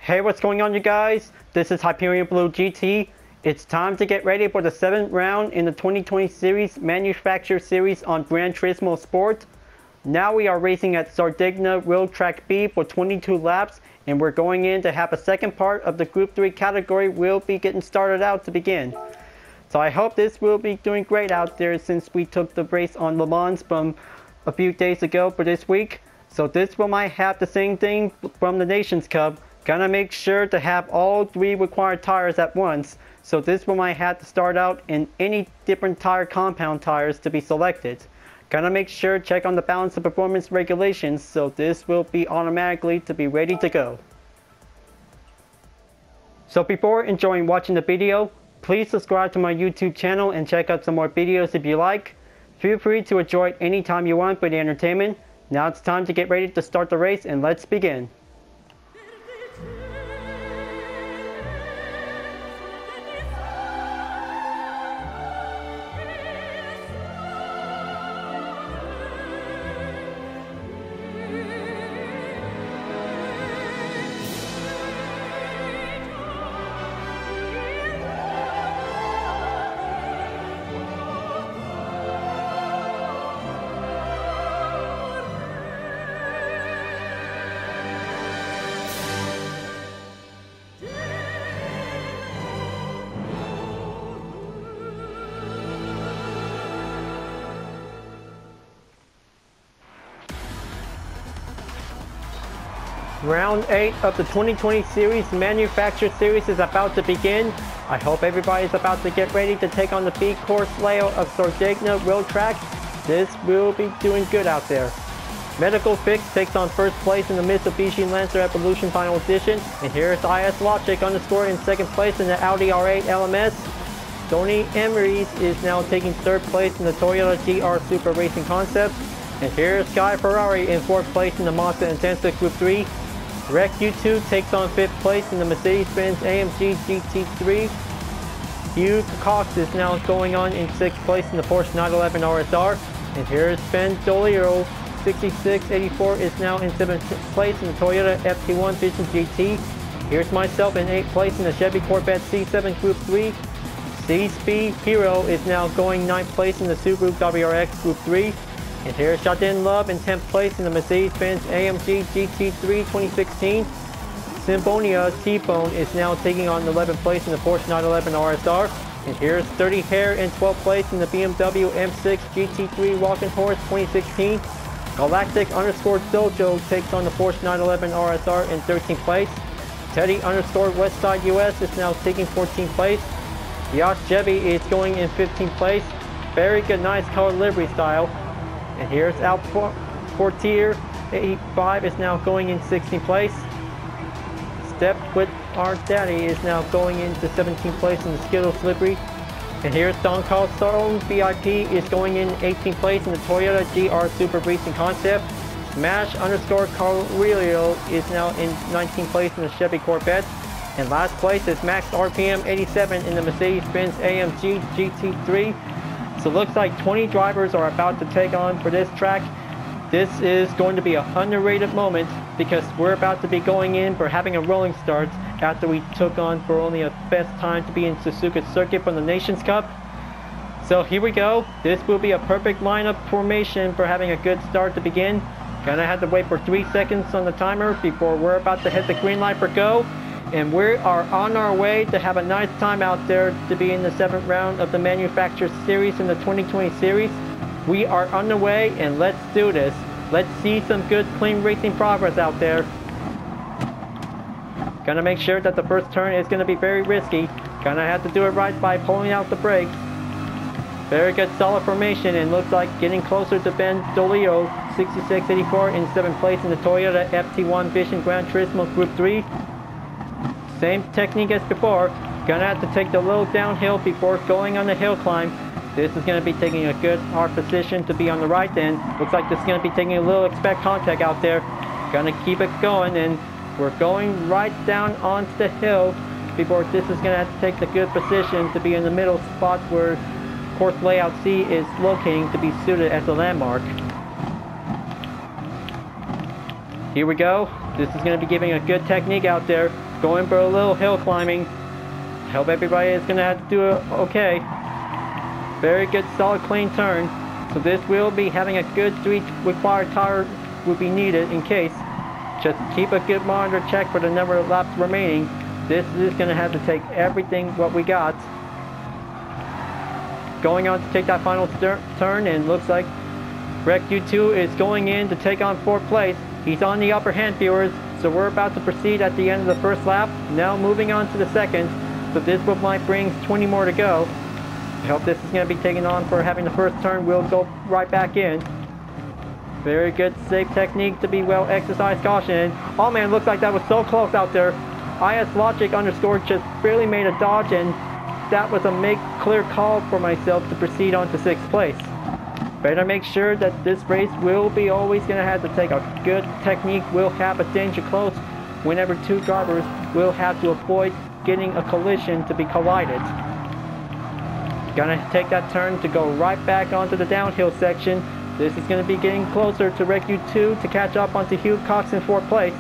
Hey, what's going on, you guys? This is Hyperion-Blue-GT. It's time to get ready for the 7th round in the 2020 series Manufacturer Series on Gran Turismo Sport. Now we are racing at Sardegna Road Track B for 22 laps, and we're going in to have a second part of the Group 3 category. We'll be getting started out to begin. So I hope this will be doing great out there since we took the race on Le Mans from a few days ago for this week. So this one might have the same thing from the Nations Cup. Gonna make sure to have all 3 required tires at once. So this one might have to start out in any different tire compound tires to be selected. Gonna make sure check on the balance of performance regulations, so this will be automatically to be ready to go. So before enjoying watching the video, please subscribe to my YouTube channel and check out some more videos if you like. Feel free to enjoy it anytime you want for the entertainment. Now it's time to get ready to start the race, and let's begin. Round 8 of the 2020 series Manufacturer Series is about to begin. I hope everybody is about to get ready to take on the B course layout of Sardegna Road Track. This will be doing good out there. Medical Fix takes on first place in the Mitsubishi Lancer Evolution Final Edition. And here's IS Logic on the score in second place in the Audi R8 LMS. Tony Emery's is now taking third place in the Toyota GR Super Racing Concept. And here's Sky Ferrari in fourth place in the Mazda Intensa Group 3. Rec U2 takes on 5th place in the Mercedes-Benz AMG GT3. Hugh Cox is now going on in 6th place in the Porsche 911 RSR. And here's Ben Dolio, 6684, is now in 7th place in the Toyota FT1 Vision GT. Here's myself in 8th place in the Chevy Corvette C7 Group 3. C-Speed Hero is now going 9th place in the Subaru WRX Group 3. And here's Jardin Love in 10th place in the Mercedes-Benz AMG GT3 2016. Symphonia T-Bone is now taking on 11th place in the Porsche 911 RSR. And here's 30 Hair in 12th place in the BMW M6 GT3 Walking Horse 2016. Galactic_Dojo takes on the Porsche 911 RSR in 13th place. Teddy_Westside US is now taking 14th place. Yacht Chevy is going in 15th place. Very good, nice color livery style. And here's Alpha Portier 85 is now going in 16th place. Step with Our Daddy is now going into 17th place in the Skittles livery. And here's Don Carl Stone VIP is going in 18th place in the Toyota GR Super Racing Concept. Smash_Carlilio is now in 19th place in the Chevy Corvette. And last place is Max RPM 87 in the Mercedes-Benz AMG GT3. So it looks like 20 drivers are about to take on for this track. This is going to be an underrated moment because we're about to be going in for having a rolling start after we took on for only a best time to be in Suzuka Circuit from the Nations Cup. So here we go. This will be a perfect lineup formation for having a good start to begin. Gonna have to wait for 3 seconds on the timer before we're about to hit the green light for go. And we are on our way to have a nice time out there to be in the 7th round of the Manufacturer Series in the 2020 series. We are on the way, and let's do this. Let's see some good clean racing progress out there. Gonna make sure that the first turn is gonna be very risky. Gonna have to do it right by pulling out the brakes. Very good solid formation, and looks like getting closer to Ben Dolio, 6684 in 7th place in the Toyota FT1 Vision Gran Turismo Group 3. Same technique as before. Gonna have to take the little downhill before going on the hill climb. This is gonna be taking a good hard position to be on the right end. Looks like this is gonna be taking a little expect contact out there. Gonna keep it going, and we're going right down onto the hill before this is gonna have to take the good position to be in the middle spot where course layout C is locating to be suited as a landmark. Here we go. This is going to be giving a good technique out there. going for a little hill climbing. I hope everybody is going to have to do it okay. Very good, solid, clean turn. So this will be having a good 3 required tire will be needed in case. Just keep a good monitor check for the number of laps remaining. This is going to have to take everything what we got. Going on to take that final turn, and looks like Wreck U2 is going in to take on 4th place. He's on the upper hand, viewers, so we're about to proceed at the end of the first lap. Now moving on to the second, so this will might bring 20 more to go. I hope this is going to be taken on for having the first turn. We'll go right back in. Very good, safe technique to be well exercised caution. Oh man, looks like that was so close out there. IS Logic underscore just barely made a dodge, and that was a make clear call for myself to proceed on to 6th place. Better make sure that this race will be always going to have to take a good technique. We'll have a danger close whenever 2 drivers will have to avoid getting a collision to be collided. Gonna take that turn to go right back onto the downhill section. This is going to be getting closer to Wreck U2 to catch up onto Hugh Cox in 4th place.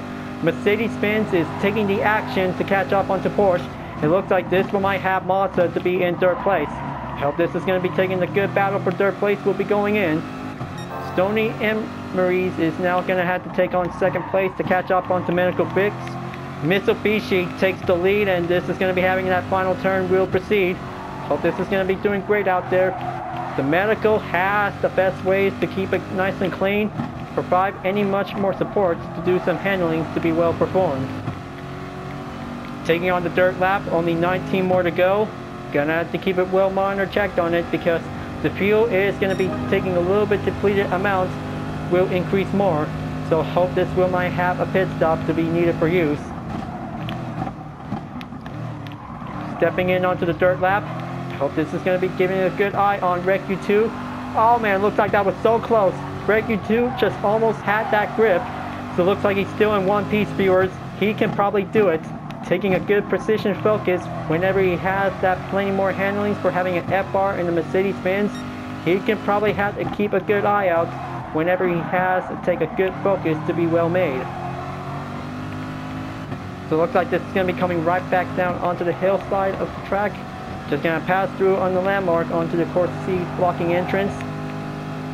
Mercedes-Benz is taking the action to catch up onto Porsche. It looks like this one might have Mazda to be in 3rd place. I hope this is going to be taking the good battle for 3rd place. Will be going in. Stony Emery's is now going to have to take on 2nd place to catch up onto Medical Fix. Mitsubishi takes the lead, and this is going to be having that final turn. Will proceed. Hope this is going to be doing great out there. The Medical has the best ways to keep it nice and clean, provide any much more support to do some handling to be well performed. Taking on the dirt lap, only 19 more to go. Gonna have to keep it well monitored, checked on it, because the fuel is going to be taking a little bit depleted amount, will increase more. So hope this will might have a pit stop to be needed for use. Stepping in onto the dirt lap. Hope this is going to be giving a good eye on Wreck U2. Oh man, looks like that was so close. Wreck U2 just almost had that grip. So it looks like he's still in one piece, viewers. He can probably do it. Taking a good precision focus whenever he has that plenty more handlings for having an F-bar in the Mercedes-Benz. He can probably have to keep a good eye out whenever he has to take a good focus to be well made. So it looks like this is going to be coming right back down onto the hillside of the track. Just going to pass through on the landmark onto the course C blocking entrance.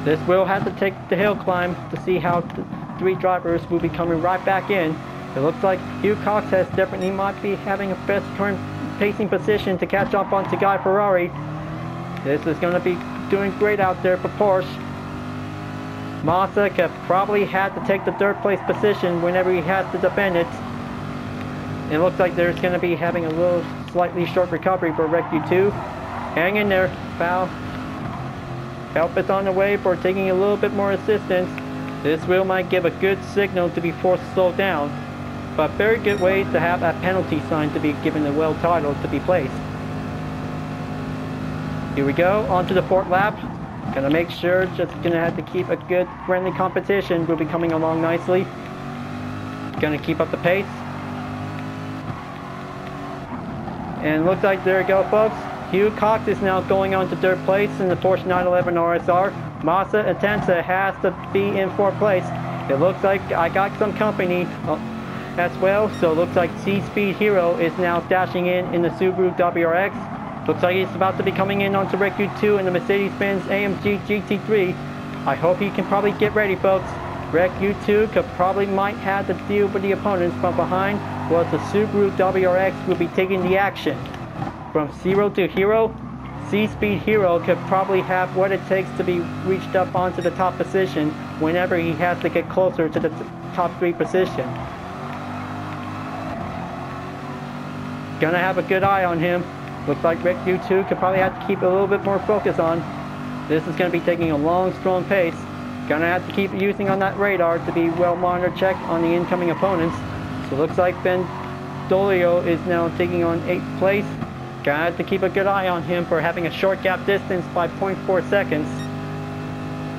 This will have to take the hill climb to see how the 3 drivers will be coming right back in. It looks like Hugh Cox has definitely might be having a best turn pacing position to catch up onto Guy Ferrari. This is going to be doing great out there for Porsche. Massa could probably have to take the 3rd place position whenever he has to defend it. It looks like there's going to be having a little slightly short recovery for Wreck U2. Hang in there, pal. Help is on the way for taking a little bit more assistance. This will might give a good signal to be forced to slow down, but very good way to have a penalty sign to be given a well title to be placed. Here we go, onto the 4th lap. Gonna make sure, just gonna have to keep a good friendly competition. Will be coming along nicely. Gonna keep up the pace. And looks like there you go, folks. Hugh Cox is now going on to 3rd place in the Porsche 911 RSR. Massa Atenza has to be in 4th place. It looks like I got some company as well. So it looks like C-Speed Hero is now dashing in the Subaru WRX. Looks like he's about to be coming in onto Wreck U2 in the Mercedes-Benz AMG GT3. I hope he can probably get ready, folks. Wreck U2 could probably might have to deal with the opponents from behind, while the Subaru WRX will be taking the action. From 0 to hero, C-Speed Hero could probably have what it takes to be reached up onto the top position whenever he has to get closer to the top 3 position. Gonna have a good eye on him. Looks like Wreck U2 could probably have to keep a little bit more focus on. This is gonna be taking a long, strong pace. Gonna have to keep using on that radar to be well monitored check on the incoming opponents. So looks like Ben Dolio is now taking on 8th place. Gonna have to keep a good eye on him for having a short gap distance by 0.4 seconds.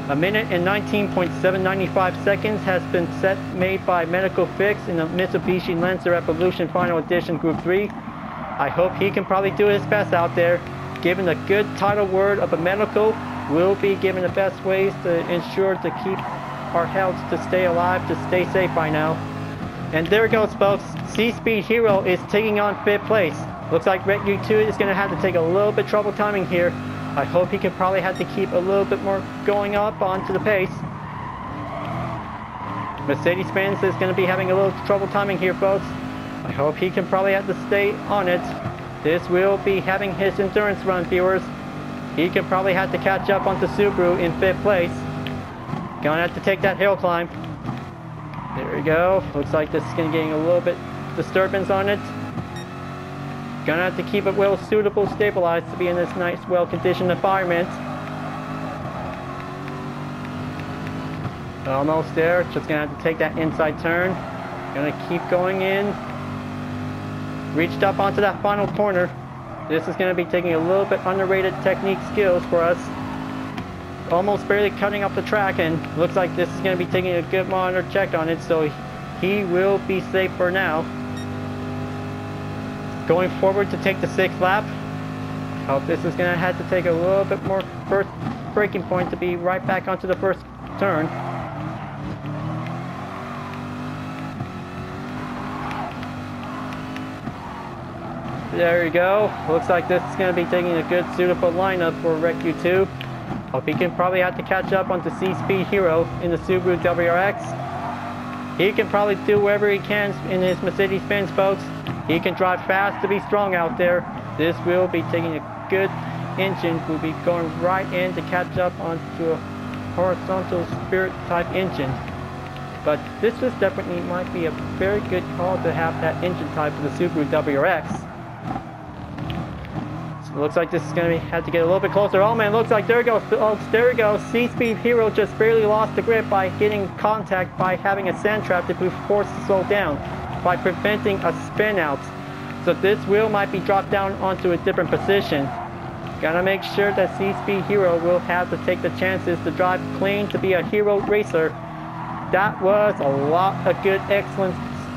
A minute and 19.795 seconds has been made by Medical Fix in the Mitsubishi Lancer Evolution Final Edition Group 3. I hope he can probably do his best out there. Given the good title word of a medical, we'll be given the best ways to ensure to keep our health to stay alive, to stay safe by now. And there it goes, folks. C-Speed Hero is taking on 5th place. Looks like Red U2 is going to have to take a little bit trouble timing here. I hope he can probably have to keep a little bit more going up onto the pace. Mercedes-Benz is going to be having a little trouble timing here, folks. I hope he can probably have to stay on it. This will be having his endurance run, viewers. He can probably have to catch up onto Subaru in 5th place. Gonna have to take that hill climb. There we go. Looks like this is going to getting a little bit disturbance on it. Gonna have to keep it well suitable, stabilized to be in this nice, well-conditioned environment. Almost there. Just gonna have to take that inside turn. Gonna keep going in. Reached up onto that final corner. This is gonna be taking a little bit underrated technique skills for us. Almost barely cutting up the track, and looks like this is gonna be taking a good monitor check on it, so he will be safe for now. Going forward to take the 6th lap. I hope this is going to have to take a little bit more first braking point to be right back onto the first turn. There you go. Looks like this is going to be taking a good suitable lineup for Rec U2. Hope he can probably have to catch up onto C-Speed Hero in the Subaru WRX. He can probably do whatever he can in his Mercedes-Benz, folks. He can drive fast to be strong out there. This will be taking a good engine. Will be going right in to catch up onto a horizontal Spirit type engine. But this just definitely might be a very good call to have that engine type for the Subaru WRX. So it looks like this is going to have to get a little bit closer. Oh man, looks like there it goes. Oh, there we go. C-Speed Hero just barely lost the grip by getting contact by having a sand trap to be forced to slow down, by preventing a spin out. So this wheel might be dropped down onto a different position. Gotta make sure that C-Speed Hero will have to take the chances to drive clean to be a hero racer. That was a lot of good, excellent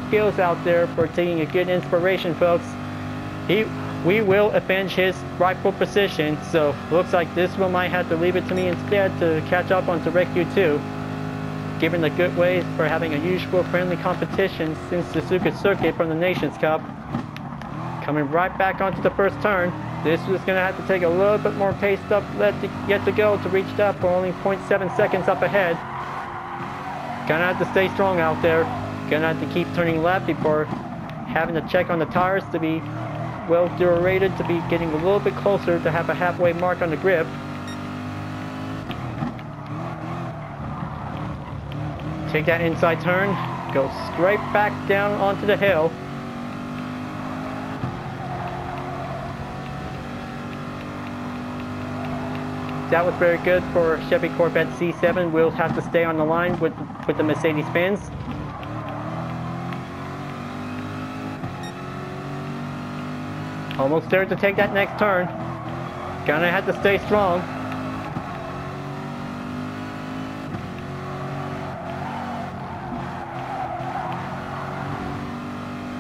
skills out there for taking a good inspiration, folks. We will avenge his rightful position, so looks like this one might have to leave it to me instead to catch up onto Rec U2. Given the good ways for having a usual friendly competition since the Suzuka circuit from the Nations Cup. Coming right back onto the first turn. This is going to have to take a little bit more pace up yet to go to reach that for only 0.7 seconds up ahead. Gonna have to stay strong out there. Gonna have to keep turning left before having to check on the tires to be well durated, to be getting a little bit closer to have a halfway mark on the grip. Take that inside turn, go straight back down onto the hill. That was very good for Chevy Corvette C7. We'll have to stay on the line with the Mercedes-Benz. Almost there to take that next turn. Gonna have to stay strong.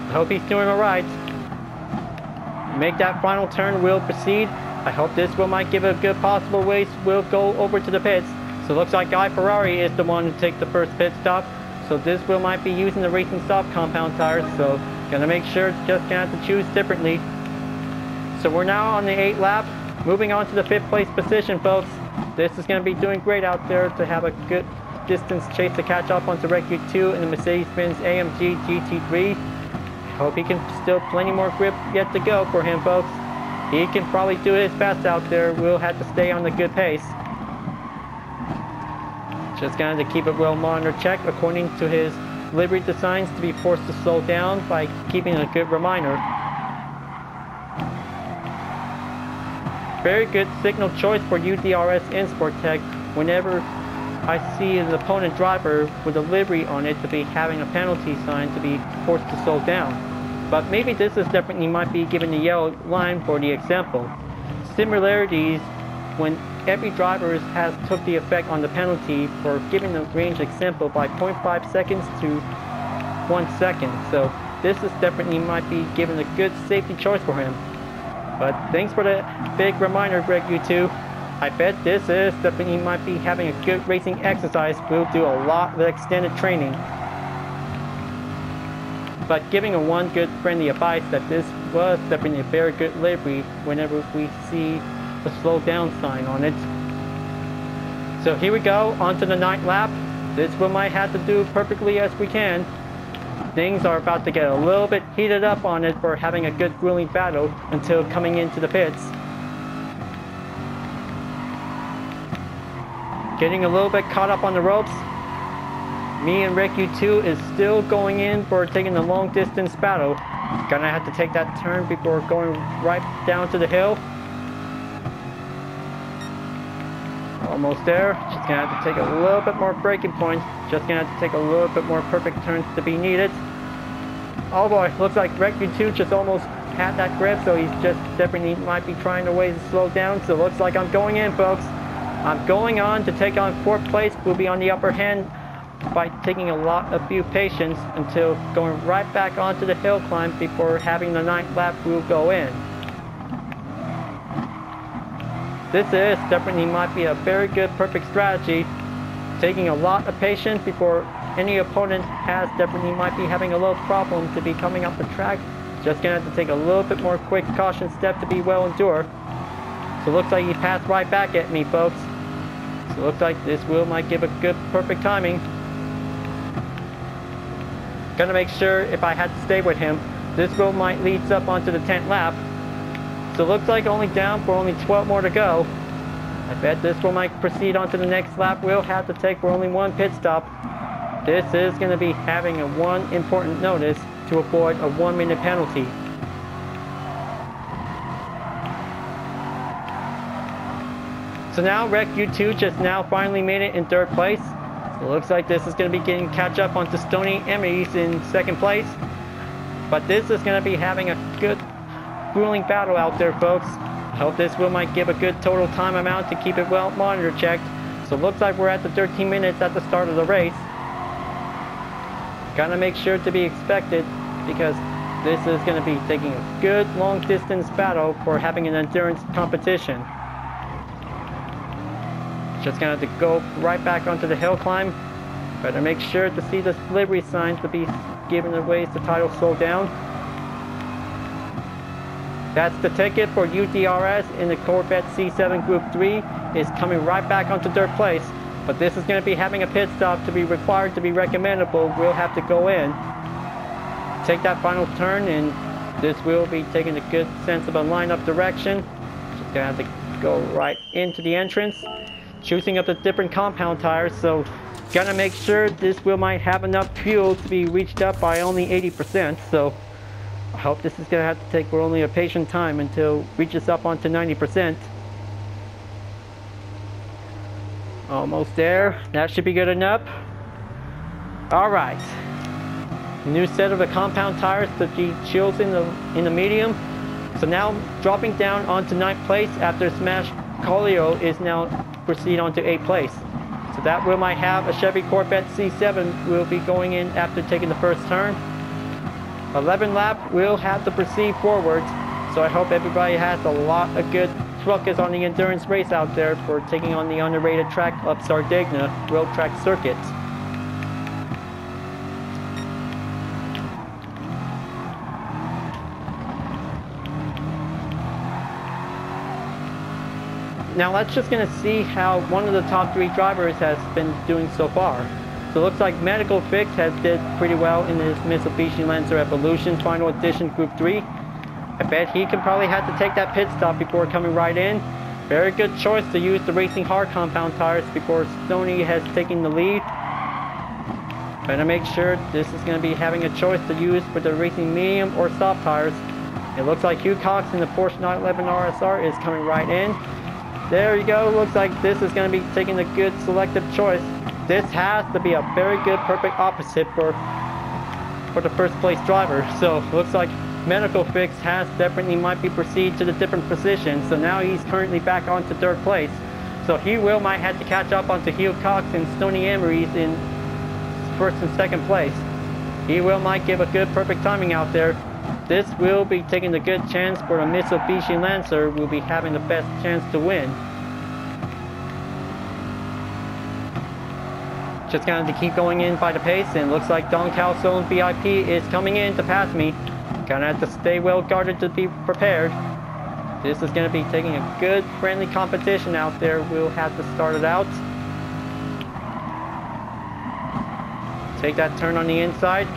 I hope he's doing alright. Make that final turn, we'll proceed. I hope this will might give a good possible race. We'll go over to the pits. So it looks like Guy Ferrari is the one to take the first pit stop. So this will might be using the Racing Soft compound tires. So gonna make sure, just gonna have to choose differently. So we're now on the 8th lap. Moving on to the 5th place position, folks. This is gonna be doing great out there to have a good distance chase to catch up onto Rec U2 in the Mercedes-Benz AMG GT3. Hope he can still plenty more grip yet to go for him, folks. He can probably do his best out there. We'll have to stay on the good pace. Just gonna have to keep it well monitored check according to his livery designs to be forced to slow down by keeping a good reminder. Very good signal choice for UDRS Insport Tech whenever I see an opponent driver with a livery on it to be having a penalty sign to be forced to slow down. But maybe this is definitely might be given the yellow line for the example. Similarities when every driver has took the effect on the penalty for giving the range example by 0.5 seconds to 1 second. So this is definitely might be given a good safety choice for him. But thanks for the big reminder, Greg U2. I bet this is definitely might be having a good racing exercise. We'll do a lot of extended training. but giving a one good friendly advice that this was definitely a very good livery whenever we see the slow down sign on it. So here we go, onto the 9th lap. This we might have to do perfectly as we can. Things are about to get a little bit heated up on it for having a good grueling battle until coming into the pits. Getting a little bit caught up on the ropes. Me and RecU2 is still going in for taking the long distance battle. Gonna have to take that turn before going right down to the hill. Almost there. Just gonna have to take a little bit more braking points. Just gonna have to take a little bit more perfect turns to be needed. Oh boy, looks like RecU2 just almost had that grip, so he's just definitely might be trying to ways to slow down. So it looks like I'm going in, folks. I'm going on to take on 4th place. We'll be on the upper hand by taking a few patience until going right back onto the hill climb before having the 9th lap we'll go in. This is definitely might be a very good perfect strategy. Taking a lot of patience before any opponent has definitely might be having a little problem to be coming up the track. Just gonna have to take a little bit more quick caution step to be well endured. So it looks like he passed right back at me, folks. So it looks like this wheel might give a good perfect timing. Gonna make sure if I had to stay with him, this wheel might leads up onto the 10th lap. So it looks like only down for only 12 more to go. I bet this wheel might proceed onto the next lap. We'll have to take for only 1 pit stop. This is going to be having a one important notice to avoid a 1-minute penalty. So now RecU2 just now finally made it in 3rd place. So it looks like this is going to be getting catch up onto Stony Emery's in 2nd place. But this is going to be having a good grueling battle out there, folks. I hope this wheel might give a good total time amount to keep it well monitor checked. So it looks like we're at the 13 minutes at the start of the race. Gotta make sure to be expected because this is going to be taking a good long distance battle for having an endurance competition. Just gonna have to go right back onto the hill climb. Better make sure to see the livery signs to be giving away the title slow down. That's the ticket for UDRS in the Corvette C7 Group 3 is coming right back onto 3rd place. But this is going to be having a pit stop to be required to be recommendable. We'll have to go in, take that final turn, and this will be taking a good sense of a lineup direction. Just going to have to go right into the entrance, choosing up the different compound tires. So gonna make sure this wheel might have enough fuel to be reached up by only 80%. So I hope this is going to have to take for only a patient time until it reaches up onto 90%. Almost there. That should be good enough. Alright. New set of the compound tires to be chosen in the medium. So now dropping down onto 9th place after Smash Colio is now proceed on to 8th place. So that wheel might have a Chevy Corvette C7 will be going in after taking the first turn. 11 lap will have to proceed forward. So I hope everybody has a lot of good focus on the endurance race out there for taking on the underrated track of Sardegna Road Track circuit. Now let's just gonna see how one of the top 3 drivers has been doing so far. So it looks like Medical Fix has did pretty well in his Mitsubishi Lancer Evolution Final Edition Group 3. I bet he can probably have to take that pit stop before coming right in. Very good choice to use the Racing Hard compound tires before Stoney has taken the lead. Better make sure this is going to be having a choice to use for the Racing Medium or soft tires. It looks like Hugh Cox in the Porsche 911 RSR is coming right in. There you go. Looks like this is going to be taking a good selective choice. This has to be a very good perfect opposite for the first place driver. So looks like Medical Fix has definitely might be proceed to the different positions. So now he's currently back onto 3rd place. So he might have to catch up onto Hugh Cox and Stony Emery's in 1st and 2nd place. He might give a good perfect timing out there. This will be taking a good chance for the Mitsubishi Lancer will be having the best chance to win. Just gonna have to keep going in by the pace, and looks like Don Calzone VIP is coming in to pass me. Gonna have to stay well guarded to be prepared. This is gonna be taking a good friendly competition out there. We'll have to start it out. Take that turn on the inside.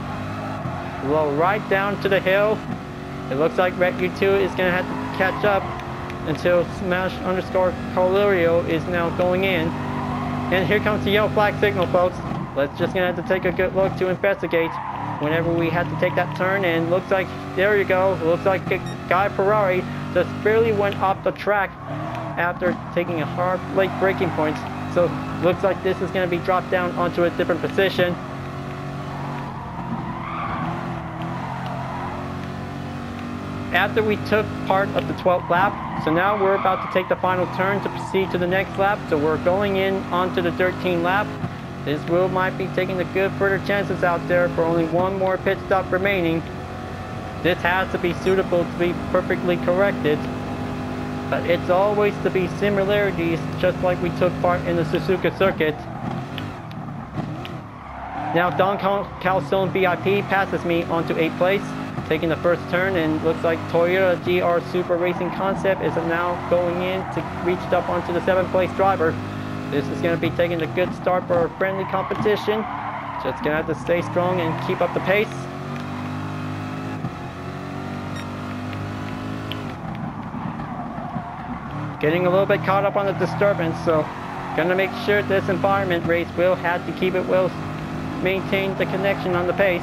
Roll right down to the hill. It looks like Red U2 is gonna have to catch up until Smash underscore Colorio is now going in. And here comes the yellow flag signal, folks. Let's just gonna have to take a good look to investigate whenever we have to take that turn. And looks like, there you go, looks like Guy Ferrari just barely went off the track after taking a hard late braking point. So looks like this is gonna be dropped down onto a different position. After we took part of the 12th lap, so now we're about to take the final turn to proceed to the next lap. So we're going in onto the 13th lap. This wheel might be taking the good further chances out there for only one more pit stop remaining. This has to be suitable to be perfectly corrected, but it's always to be similarities, just like we took part in the Suzuka circuit. Now Don Calzone VIP passes me onto 8th place, taking the first turn, and looks like Toyota GR Super Racing Concept is now going in to reach up onto the 7th place driver. This is going to be taking a good start for a friendly competition. Just going to have to stay strong and keep up the pace. Getting a little bit caught up on the disturbance, so going to make sure this environment race will have to keep it well, maintain the connection on the pace.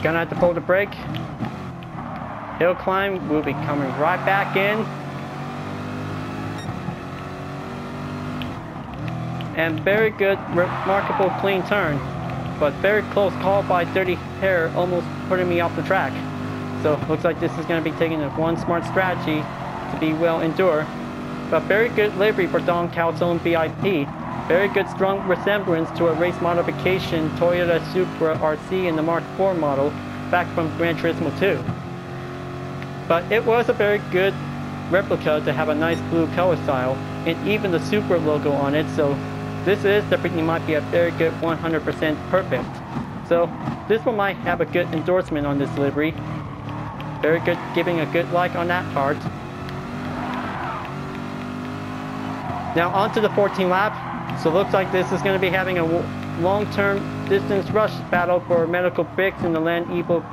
Gonna have to pull the brake. Hill climb, we'll be coming right back in. And very good, remarkable clean turn. But very close call by Dirty Hair, almost putting me off the track. So looks like this is gonna be taking a one smart strategy to be well endured. But very good livery for Don Calzone VIP. Very good strong resemblance to a race modification Toyota Supra RC in the Mark IV model back from Gran Turismo 2. But it was a very good replica to have a nice blue color style and even the Supra logo on it, so this is definitely might be a very good 100% perfect. So this one might have a good endorsement on this livery. Very good, giving a good like on that part. Now on to the 14th lap. So looks like this is going to be having a long-term distance rush battle for medical fix in the Land Evo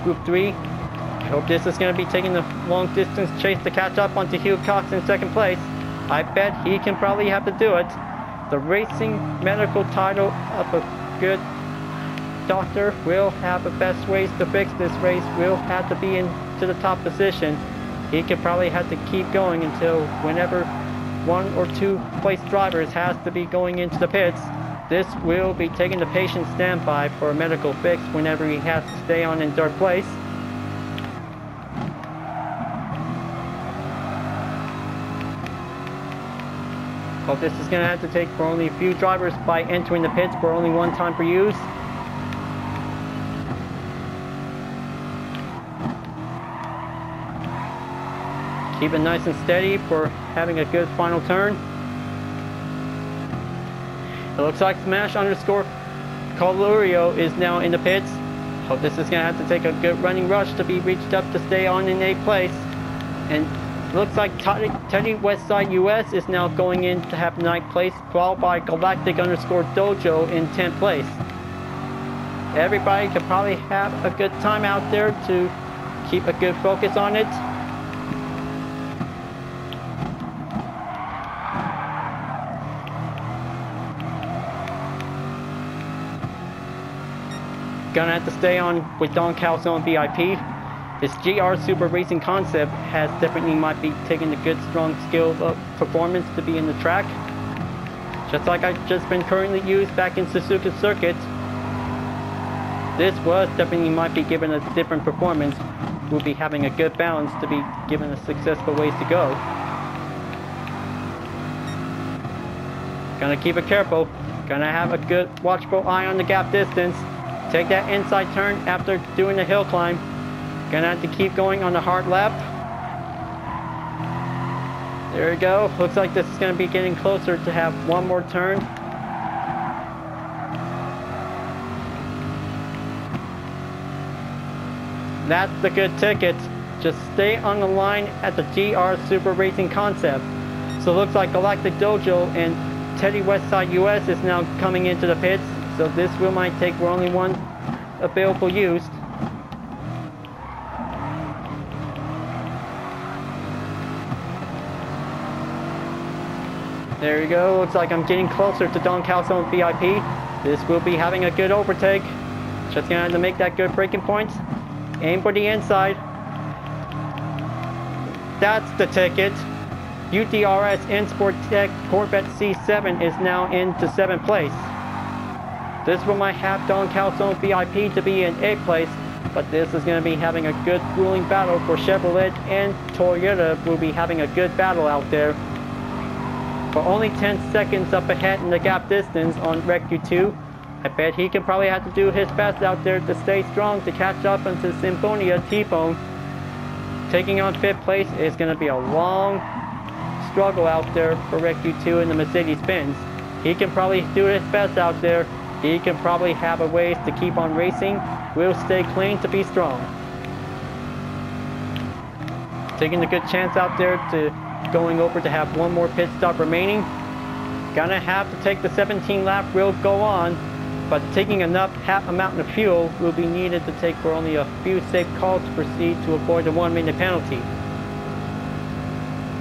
Group 3. I hope this is going to be taking the long distance chase to catch up onto Hugh Cox in 2nd place. I bet he can probably have to do it. The racing medical title of a good doctor will have the best ways to fix this race. Will have to be into the top position. He could probably have to keep going until whenever 1 or 2 place drivers has to be going into the pits. This will be taking the patient standby for a medical fix whenever he has to stay on in 3rd place. Hope this is going to have to take for only a few drivers by entering the pits for only 1 time per use. Keep it nice and steady for having a good final turn. It looks like Smash underscore Colorio is now in the pits. Hope this is going to have to take a good running rush to be reached up to stay on in 8th place. And looks like Teddy Westside US is now going in to have 9th place, followed by Galactic underscore Dojo in 10th place. Everybody could probably have a good time out there to keep a good focus on it. Gonna have to stay on with Don Calzone VIP. This GR Super Racing Concept has definitely might be taking the good strong skill of performance to be in the track. Just like I've just been currently used back in Suzuka circuit. This was definitely might be given a different performance. We'll be having a good balance to be given a successful ways to go. Gonna keep it careful. Gonna have a good watchful eye on the gap distance. Take that inside turn after doing the hill climb. Gonna have to keep going on the hard lap. There we go. Looks like this is going to be getting closer to have one more turn. That's the good ticket. Just stay on the line at the GR Super Racing Concept. So it looks like Galactic Dojo and Teddy Westside US is now coming into the pits. So this wheel might take for only one available use. There we go. Looks like I'm getting closer to Don Calzone VIP. This will be having a good overtake. Just gonna have to make that good braking point. Aim for the inside. That's the ticket. UTRS Insport Tech Corvette C7 is now into 7th place. This one might have Don Calzone VIP to be in 8th place, but this is going to be having a good grueling battle for Chevrolet, and Toyota will be having a good battle out there. For only 10 seconds up ahead in the gap distance on Rec Q2, I bet he can probably have to do his best out there to stay strong to catch up into Symphonia T-Bone. Taking on 5th place is going to be a long struggle out there for Rec Q2 in the Mercedes-Benz. He can probably do his best out there. He can probably have a ways to keep on racing. Will stay clean to be strong. Taking a good chance out there to going over to have one more pit stop remaining. Gonna have to take the 17 lap, will go on, but taking enough half amount of fuel will be needed to take for only a few safe calls to proceed to avoid the 1-minute penalty.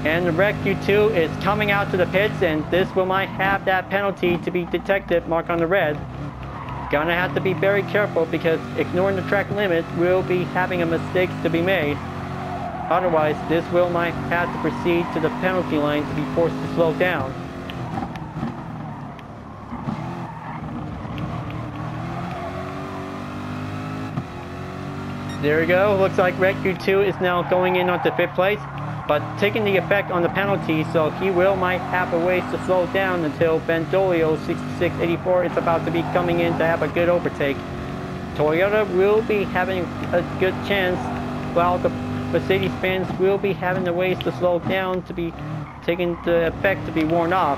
And the Rec Q2 is coming out to the pits, and this will might have that penalty to be detected marked on the red. Gonna have to be very careful because ignoring the track limit will be having a mistake to be made. Otherwise, this will might have to proceed to the penalty line to be forced to slow down. There we go. Looks like Rec Q2 is now going in onto 5th place, but taking the effect on the penalty, so he will might have a ways to slow down until Bandolio 6684 is about to be coming in to have a good overtake. Toyota will be having a good chance, while the Mercedes-Benz will be having the ways to slow down to be taking the effect to be worn off.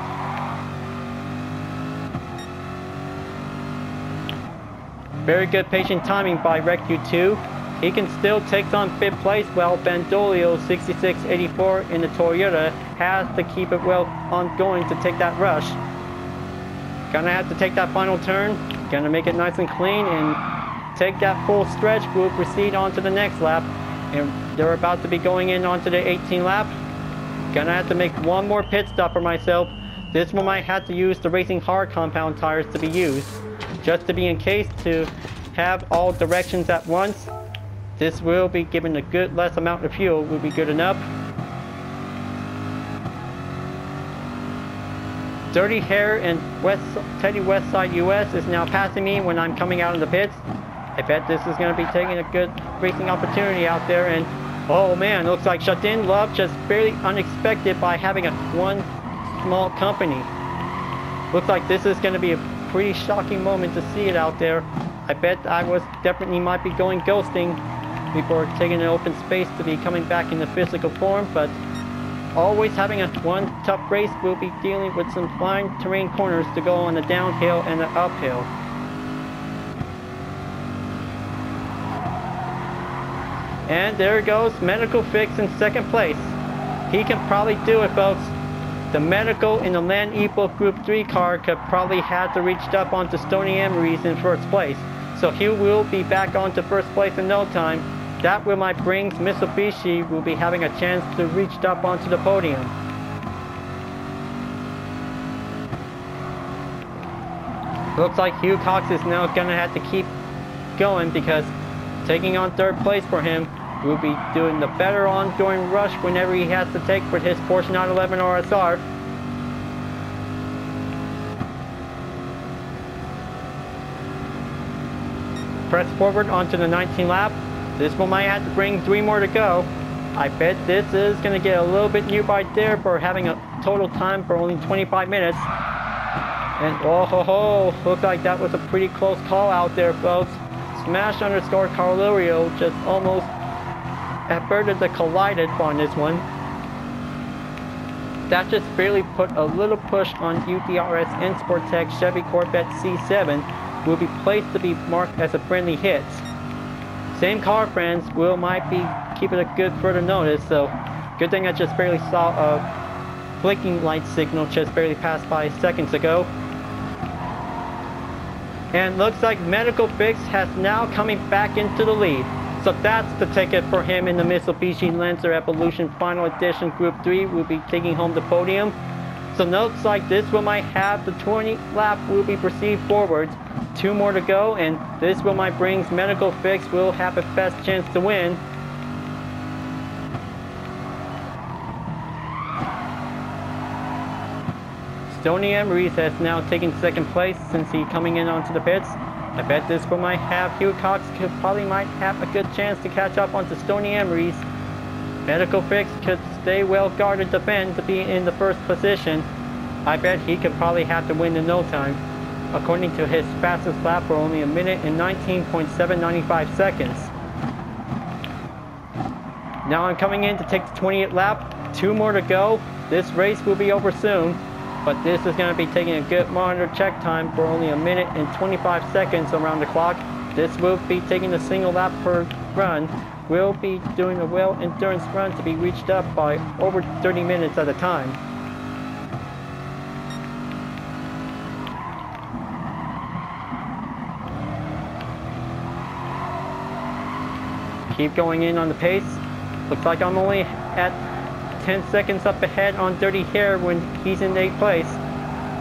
Very good patient timing by Rec Q2. He can still take on 5th place, while Bandolio 6684 in the Toyota has to keep it well ongoing to take that rush. Gonna have to take that final turn, gonna make it nice and clean and take that full stretch. We'll proceed on to the next lap, and they're about to be going in onto the 18 lap. Gonna have to make one more pit stop for myself. This one might have to use the Racing Hard compound tires to be used, just to be in case to have all directions at once. This will be given a good less amount of fuel, will be good enough. Dirty Hair and Teddy Westside US is now passing me when I'm coming out of the pits. I bet this is going to be taking a good racing opportunity out there, and oh man, looks like Shut-In Love just barely unexpected by having one small company. Looks like this is going to be a pretty shocking moment to see it out there. I bet I was definitely might be going ghosting before taking an open space to be coming back in the physical form, but always having one tough race will be dealing with some fine terrain corners to go on the downhill and the uphill. And there goes Medical Fix in 2nd place. He can probably do it, folks. The Medical in the Land Evo Group 3 car could probably have to reach up onto Stony Emery's in 1st place. So he will be back onto 1st place in no time. That will might bring Mitsubishi will be having a chance to reach up onto the podium. Looks like Hugh Cox is now gonna have to keep going, because taking on 3rd place for him will be doing the better on during rush whenever he has to take for his Porsche 911 RSR. Press forward onto the 19th lap. This one might have to bring 3 more to go. I bet this is going to get a little bit new right there for having a total time for only 25 minutes. And oh ho ho, looks like that was a pretty close call out there, folks. Smash _ Carlurio just almost averted the collided on this one. That just barely put a little push on UDRS and Sportec Chevy Corvette C7, will be placed to be marked as a friendly hit. Same car friends might be keeping a good further notice, so good thing I just barely saw a blinking light signal just barely passed by seconds ago. And looks like Medical Fix has now coming back into the lead. So that's the ticket for him in the Mitsubishi Lancer Evolution Final Edition Group 3. Will be taking home the podium. So looks like this one might have the 20th lap will be proceed forward. 2 more to go, and this one might brings Medical Fix will have a best chance to win. Tony Emery's has now taken second place since he coming in onto the pits. I bet this one might have Hugh Cox probably might have a good chance to catch up onto Stoney Emery's. Medical Fix could stay well guarded defend to be in the first position. I bet he could probably have to win in no time, according to his fastest lap for only 1 minute and 19.795 seconds. Now I'm coming in to take the 20th lap. 2 more to go. This race will be over soon. But this is going to be taking a good monitor check time for only 1 minute and 25 seconds around the clock. This will be taking a single lap per run. We'll be doing a well endurance run to be reached up by over 30 minutes at a time. Keep going in on the pace. Looks like I'm only at 10 seconds up ahead on Dirty Hair when he's in 8th place.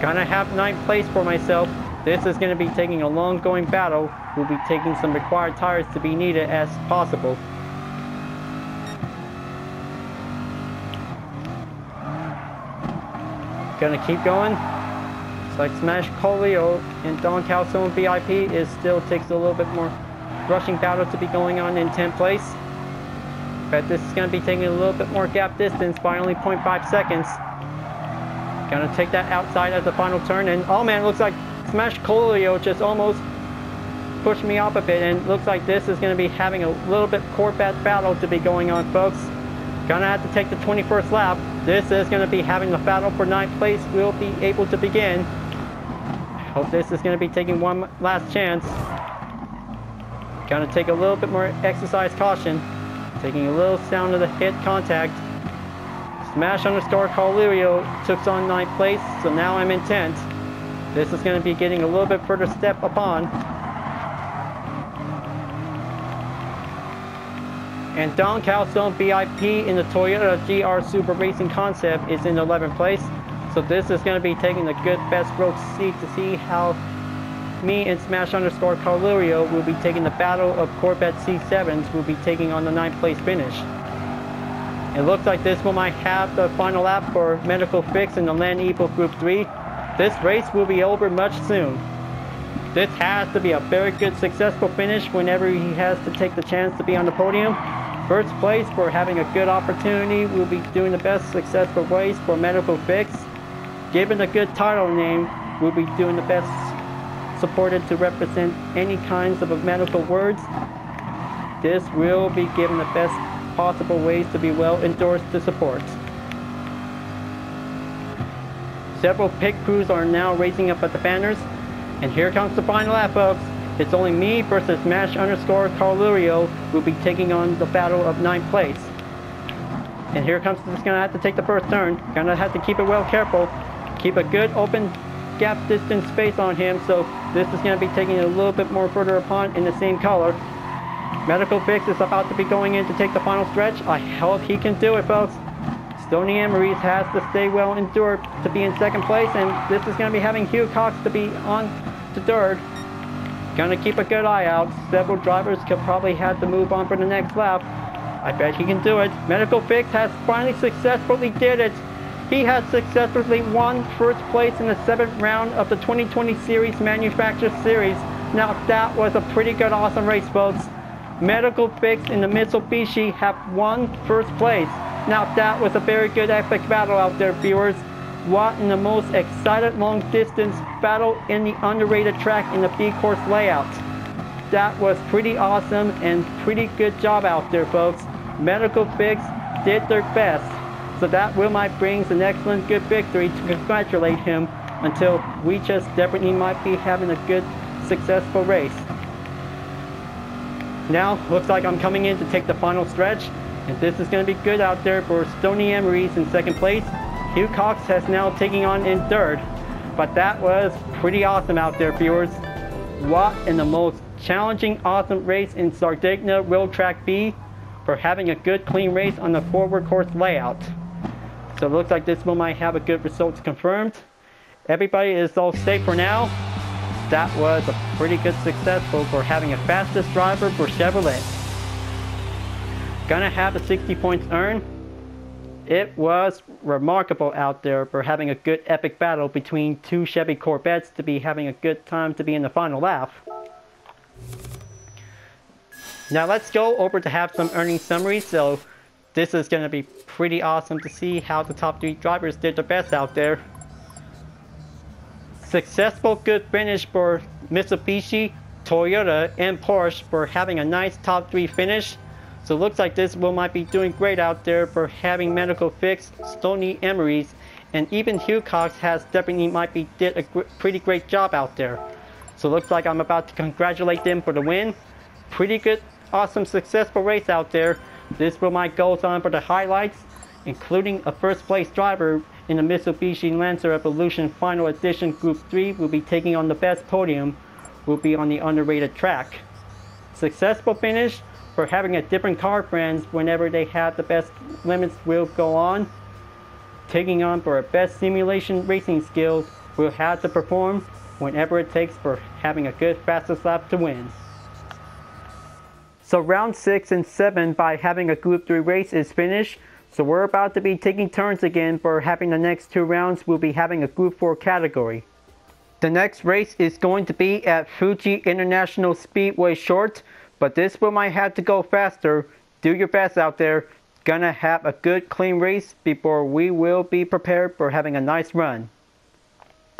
Kinda have 9th place for myself. This is going to be taking a long going battle. We'll be taking some required tires to be needed as possible. Gonna keep going. It's like Smash Colio and Don Calzone VIP still takes a little bit more rushing battle to be going on in 10th place. But this is going to be taking a little bit more gap distance by only 0.5 seconds. Gonna take that outside as the final turn, and oh man, looks like Smash Colio just almost pushed me off a bit, and looks like this is going to be having a little bit Corvette battle to be going on, folks. Gonna have to take the 21st lap. This is going to be having the battle for 9th place will be able to begin. Hope this is going to be taking one last chance. Gonna take a little bit more exercise caution. Taking a little sound of the hit contact. Smash_Colirio took on 9th place, so now I'm in 10th. This is going to be getting a little bit further step upon. And Don Calzone VIP in the Toyota GR Super Racing Concept is in 11th place. So this is going to be taking a good best road seat to see how me and Smash_Colirio will be taking the battle of Corvette C7s. Will be taking on the 9th place finish. It looks like this one might have the final lap for Medical Fix in the Land Evo Group 3. This race will be over much soon. This has to be a very good successful finish whenever he has to take the chance to be on the podium. First place for having a good opportunity will be doing the best successful race for Medical Fix. Given a good title name, we'll be doing the best supported to represent any kinds of medical words. This will be given the best possible ways to be well endorsed to support. Several pit crews are now racing up at the banners, and here comes the final lap, folks. It's only me versus Smash_Colirio will be taking on the battle of 9th place. And here comes, just gonna have to take the first turn. Gonna have to keep it well careful. Keep a good open gap distance space on him, so this is going to be taking a little bit more further upon in the same color. Medical Fix is about to be going in to take the final stretch. I hope he can do it, folks. Stoney Emery's has to stay well endured to be in 2nd place, and this is going to be having Hugh Cox to be on to 3rd. Gonna keep a good eye out. Several drivers could probably have to move on for the next lap. I bet he can do it. Medical Fix has finally successfully did it. He has successfully won 1st place in the 7th round of the 2020 Series Manufacturer Series. Now that was a pretty good awesome race, folks. Medical Fix and the Mitsubishi have won 1st place. Now that was a very good epic battle out there, viewers. What in the most excited long distance battle in the underrated track in the B course layout. That was pretty awesome and pretty good job out there, folks. Medical Fix did their best. So that Will might brings an excellent good victory to congratulate him until we just definitely might be having a good successful race. Now looks like I'm coming in to take the final stretch, and this is going to be good out there for Stony Emery's in second place. Hugh Cox has now taken on in third, but that was pretty awesome out there, viewers. What in the most challenging awesome race in Sardegna Road Track B for having a good clean race on the forward course layout. So it looks like this one might have a good results confirmed. Everybody is all safe for now. That was a pretty good successful for having a fastest driver for Chevrolet. Gonna have a 60 points earned. It was remarkable out there for having a good epic battle between two Chevy Corvettes to be having a good time to be in the final lap. Now let's go over to have some earnings summary. So this is going to be pretty awesome to see how the top three drivers did their best out there. Successful good finish for Mitsubishi, Toyota, and Porsche for having a nice top three finish. So it looks like this one might be doing great out there for having medical fix, Stony Emery's, and even Hugh Cox has definitely might be did a pretty great job out there. So it looks like I'm about to congratulate them for the win. Pretty good, awesome, successful race out there. This one might goes on for the highlights, including a first place driver in the Mitsubishi Lancer Evolution Final Edition Group 3 will be taking on the best podium, will be on the underrated track. Successful finish for having a different car brands whenever they have the best limits will go on. Taking on for a best simulation racing skills will have to perform whenever it takes for having a good fastest lap to win. So round 6 and 7 by having a Group 3 race is finished. So we're about to be taking turns again for having the next 2 rounds. We'll be having a Group 4 category. The next race is going to be at Fuji International Speedway Short, but this one might have to go faster. Do your best out there. Gonna have a good clean race before we will be prepared for having a nice run.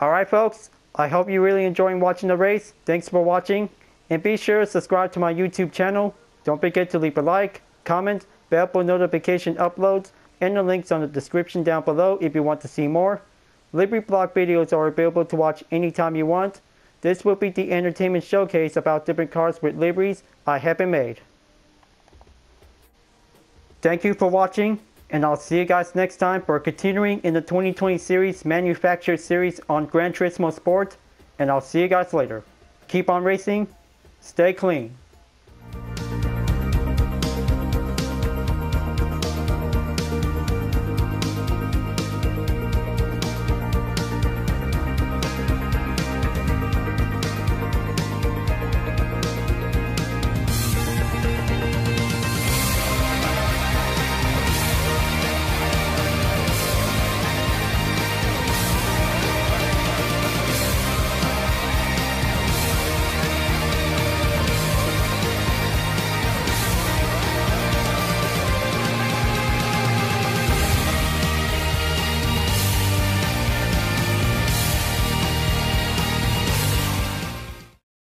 Alright folks, I hope you're really enjoying watching the race. Thanks for watching. And be sure to subscribe to my YouTube channel. Don't forget to leave a like, comment, bell for notification uploads, and the links on the description down below if you want to see more. Livery blog videos are available to watch anytime you want. This will be the entertainment showcase about different cars with liveries I have been made. Thank you for watching, and I'll see you guys next time for continuing in the 2020 series manufactured series on Gran Turismo Sport, and I'll see you guys later. Keep on racing. Stay clean.